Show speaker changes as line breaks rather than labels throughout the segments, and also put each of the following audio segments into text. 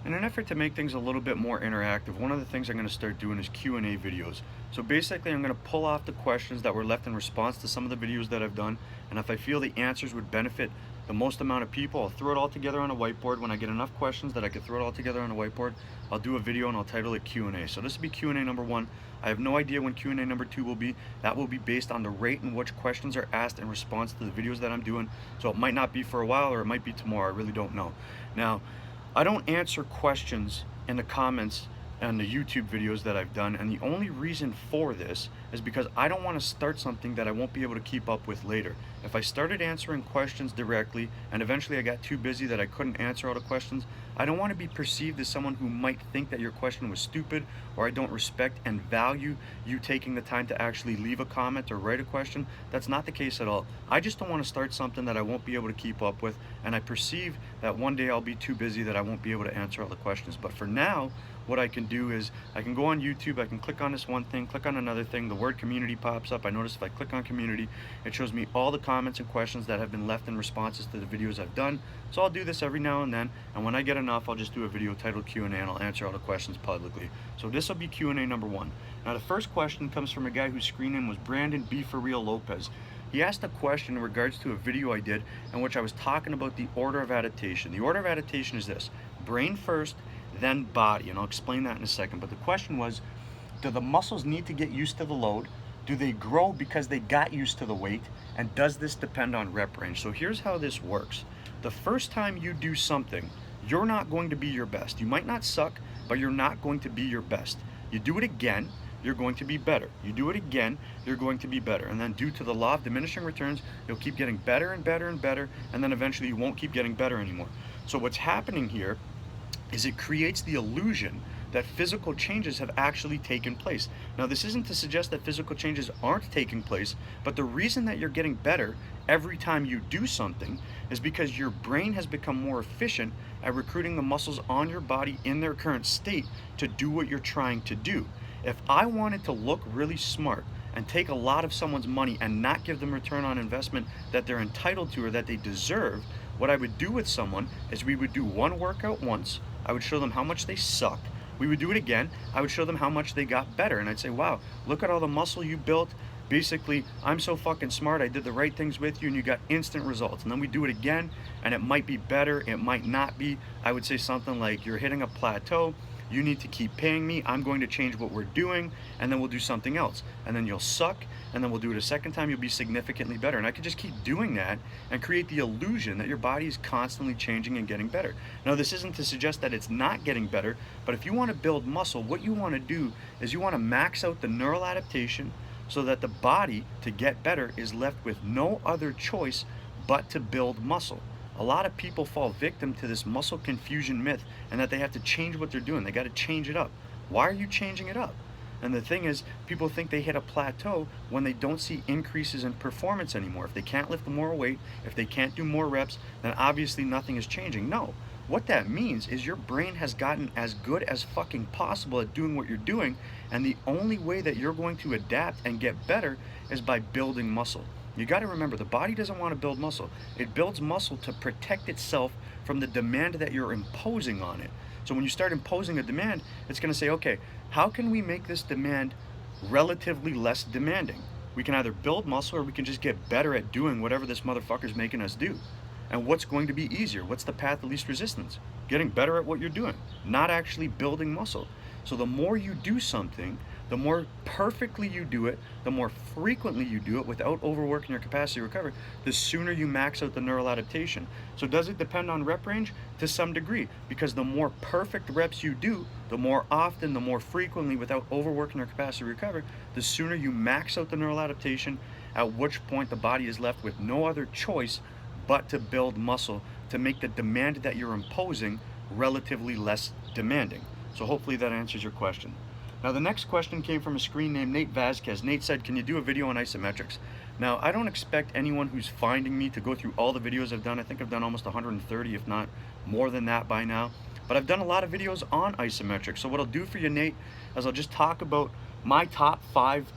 In an effort to make things a little bit more interactive, one of the things I'm going to start doing is Q&A videos. So basically I'm going to pull off the questions that were left in response to some of the videos that I've done, and if I feel the answers would benefit the most amount of people, I'll throw it all together on a whiteboard. When I get enough questions that I could throw it all together on a whiteboard, I'll do a video and I'll title it Q&A. So this will be Q&A number 1. I have no idea when Q&A number 2 will be. That will be based on the rate in which questions are asked in response to the videos that I'm doing. So it might not be for a while or it might be tomorrow. I really don't know. Now, I don't answer questions in the comments and the YouTube videos that I've done, and the only reason for this is because I don't want to start something that I won't be able to keep up with later. If I started answering questions directly and eventually I got too busy that I couldn't answer all the questions, I don't want to be perceived as someone who might think that your question was stupid, or I don't respect and value you taking the time to actually leave a comment or write a question. That's not the case at all. I just don't want to start something that I won't be able to keep up with, and I perceive that one day I'll be too busy that I won't be able to answer all the questions. But for now, what I can do is I can go on YouTube, I can click on this one thing, click on another thing, the word community pops up. I notice if I click on community, it shows me all the comments and questions that have been left in responses to the videos I've done. So I'll do this every now and then, and when I get enough, I'll just do a video titled Q&A and I'll answer all the questions publicly. So this will be Q&A number 1. Now the first question comes from a guy whose screen name was Brandan bf0real Lopez. He asked a question in regards to a video I did in which I was talking about the order of adaptation. The order of adaptation is this: brain first, then body, and I'll explain that in a second. But the question was, do the muscles need to get used to the load? Do they grow because they got used to the weight? And does this depend on rep range? So here's how this works. The first time you do something, you're not going to be your best. You might not suck, but you're not going to be your best. You do it again, you're going to be better. You do it again, you're going to be better. And then due to the law of diminishing returns, you'll keep getting better and better and better, and then eventually you won't keep getting better anymore. So what's happening here is it creates the illusion that physical changes have actually taken place. Now, this isn't to suggest that physical changes aren't taking place, but the reason that you're getting better every time you do something is because your brain has become more efficient at recruiting the muscles on your body in their current state to do what you're trying to do. If I wanted to look really smart and take a lot of someone's money and not give them return on investment that they're entitled to or that they deserve, what I would do with someone is we would do one workout once, I would show them how much they suck. We would do it again, I would show them how much they got better, and I'd say, wow, look at all the muscle you built. Basically, I'm so fucking smart, I did the right things with you and you got instant results. And then we do it again, and it might be better, it might not be. I would say something like, you're hitting a plateau, you need to keep paying me, I'm going to change what we're doing, and then we'll do something else. And then you'll suck, and then we'll do it a second time, you'll be significantly better. And I could just keep doing that and create the illusion that your body is constantly changing and getting better. Now, this isn't to suggest that it's not getting better, but if you want to build muscle, what you want to do is you want to max out the neural adaptation so that the body, to get better, is left with no other choice but to build muscle. A lot of people fall victim to this muscle confusion myth, and that they have to change what they're doing. They got to change it up. Why are you changing it up? And the thing is, people think they hit a plateau when they don't see increases in performance anymore. If they can't lift more weight, if they can't do more reps, then obviously nothing is changing. No, what that means is your brain has gotten as good as fucking possible at doing what you're doing, and the only way that you're going to adapt and get better is by building muscle. You got to remember, the body doesn't want to build muscle. It builds muscle to protect itself from the demand that you're imposing on it. So when you start imposing a demand, it's going to say, okay, how can we make this demand relatively less demanding? We can either build muscle or we can just get better at doing whatever this motherfucker's making us do. And what's going to be easier? What's the path of least resistance? Getting better at what you're doing, not actually building muscle. So the more you do something, the more perfectly you do it, the more frequently you do it without overworking your capacity to recover, the sooner you max out the neural adaptation. So does it depend on rep range? To some degree, because the more perfect reps you do, the more often, the more frequently, without overworking your capacity to recover, the sooner you max out the neural adaptation, at which point the body is left with no other choice but to build muscle to make the demand that you're imposing relatively less demanding. So hopefully that answers your question. Now the next question came from a screen named Nate Vazquez. Nate said, can you do a video on isometrics? Now, I don't expect anyone who's finding me to go through all the videos I've done. I think I've done almost 130, if not more than that by now. But I've done a lot of videos on isometrics. So what I'll do for you, Nate, is I'll just talk about my top 5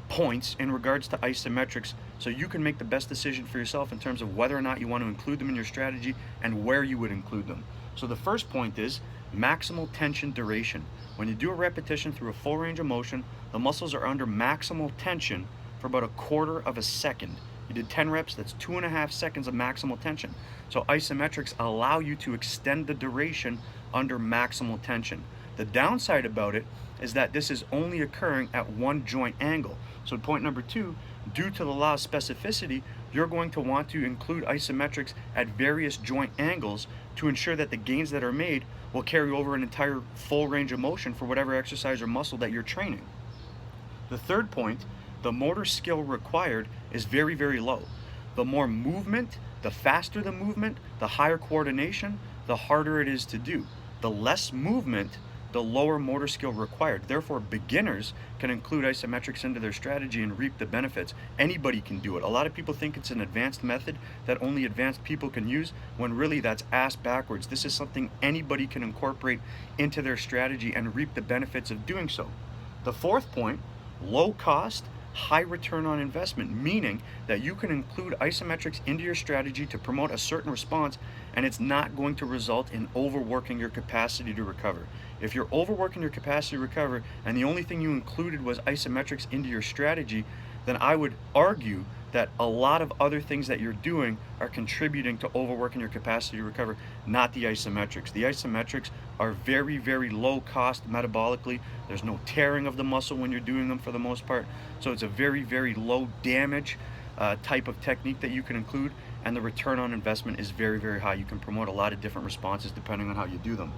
points in regards to isometrics so you can make the best decision for yourself in terms of whether or not you want to include them in your strategy and where you would include them. So the first point is maximal tension duration. When you do a repetition through a full range of motion, the muscles are under maximal tension for about a quarter of a second. You did 10 reps, that's 2.5 seconds of maximal tension. So isometrics allow you to extend the duration under maximal tension. The downside about it is that this is only occurring at one joint angle. So point number 2, due to the law of specificity, you're going to want to include isometrics at various joint angles to ensure that the gains that are made will carry over an entire full range of motion for whatever exercise or muscle that you're training. The third point, the motor skill required is very, very low. The more movement, the faster the movement, the higher coordination, the harder it is to do. The less movement, the lower motor skill required. Therefore, beginners can include isometrics into their strategy and reap the benefits. Anybody can do it. A lot of people think it's an advanced method that only advanced people can use, when really that's ass backwards. This is something anybody can incorporate into their strategy and reap the benefits of doing so. The fourth point, low cost, high return on investment, meaning that you can include isometrics into your strategy to promote a certain response, and it's not going to result in overworking your capacity to recover. If you're overworking your capacity to recover and the only thing you included was isometrics into your strategy, then I would argue that a lot of other things that you're doing are contributing to overworking your capacity to recover, not the isometrics. The isometrics are very, very low cost metabolically. There's no tearing of the muscle when you're doing them for the most part. So it's a very, very low damage type of technique that you can include, and the return on investment is very, very high. You can promote a lot of different responses depending on how you do them.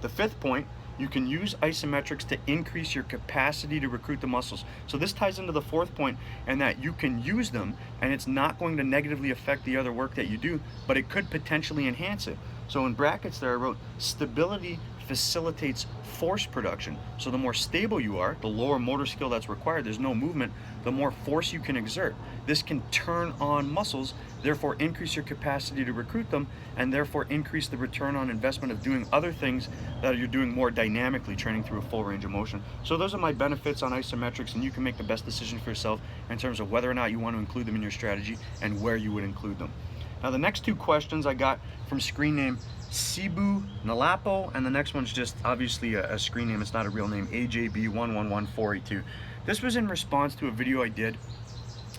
The fifth point, you can use isometrics to increase your capacity to recruit the muscles. So this ties into the fourth point, and that you can use them and it's not going to negatively affect the other work that you do, but it could potentially enhance it. So in brackets there I wrote, stability facilitates force production. So the more stable you are, the lower motor skill that's required, there's no movement, the more force you can exert. This can turn on muscles, therefore increase your capacity to recruit them, and therefore increase the return on investment of doing other things that you're doing more dynamically, training through a full range of motion. So those are my benefits on isometrics, and you can make the best decision for yourself in terms of whether or not you want to include them in your strategy and where you would include them. Now the next two questions I got from screen name Sibu Nhlapo, and the next one's just obviously a screen name, it's not a real name, Ajb111482. This was in response to a video I did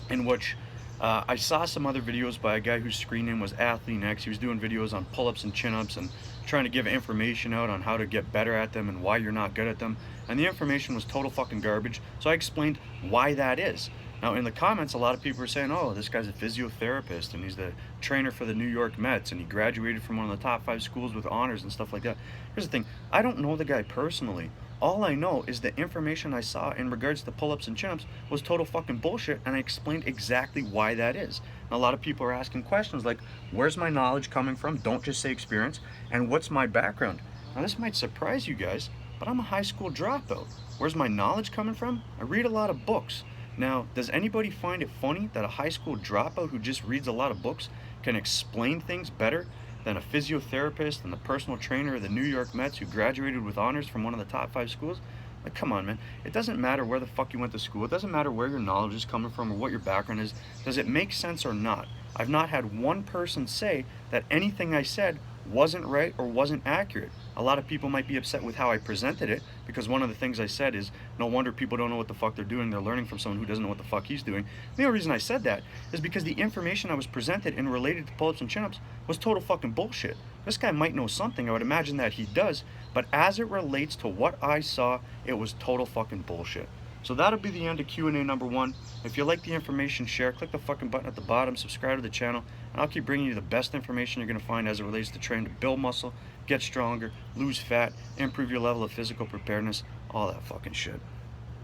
in which I saw some other videos by a guy whose screen name was AthleanX. He was doing videos on pull-ups and chin-ups and trying to give information out on how to get better at them and why you're not good at them. And the information was total fucking garbage. So I explained why that is. Now in the comments, a lot of people are saying, oh, this guy's a physiotherapist and he's the trainer for the New York Mets and he graduated from one of the top 5 schools with honors and stuff like that. Here's the thing, I don't know the guy personally. All I know is the information I saw in regards to pull-ups and chin-ups was total fucking bullshit, and I explained exactly why that is. And a lot of people are asking questions like, where's my knowledge coming from? Don't just say experience. And what's my background? Now this might surprise you guys, but I'm a high school dropout. Where's my knowledge coming from? I read a lot of books. Now, does anybody find it funny that a high school dropout who just reads a lot of books can explain things better than a physiotherapist and the personal trainer of the New York Mets who graduated with honors from one of the top 5 schools? Like, come on, man. It doesn't matter where the fuck you went to school. It doesn't matter where your knowledge is coming from or what your background is. Does it make sense or not? I've not had one person say that anything I said wasn't right or wasn't accurate. A lot of people might be upset with how I presented it, because one of the things I said is, no wonder people don't know what the fuck they're doing. They're learning from someone who doesn't know what the fuck he's doing. The only reason I said that is because the information I was presented and related to pull-ups and chin-ups was total fucking bullshit. This guy might know something, I would imagine that he does, but as it relates to what I saw, it was total fucking bullshit. So that'll be the end of Q&A number 1. If you like the information, share, click the fucking button at the bottom, subscribe to the channel, and I'll keep bringing you the best information you're going to find as it relates to training to build muscle, get stronger, lose fat, improve your level of physical preparedness, all that fucking shit.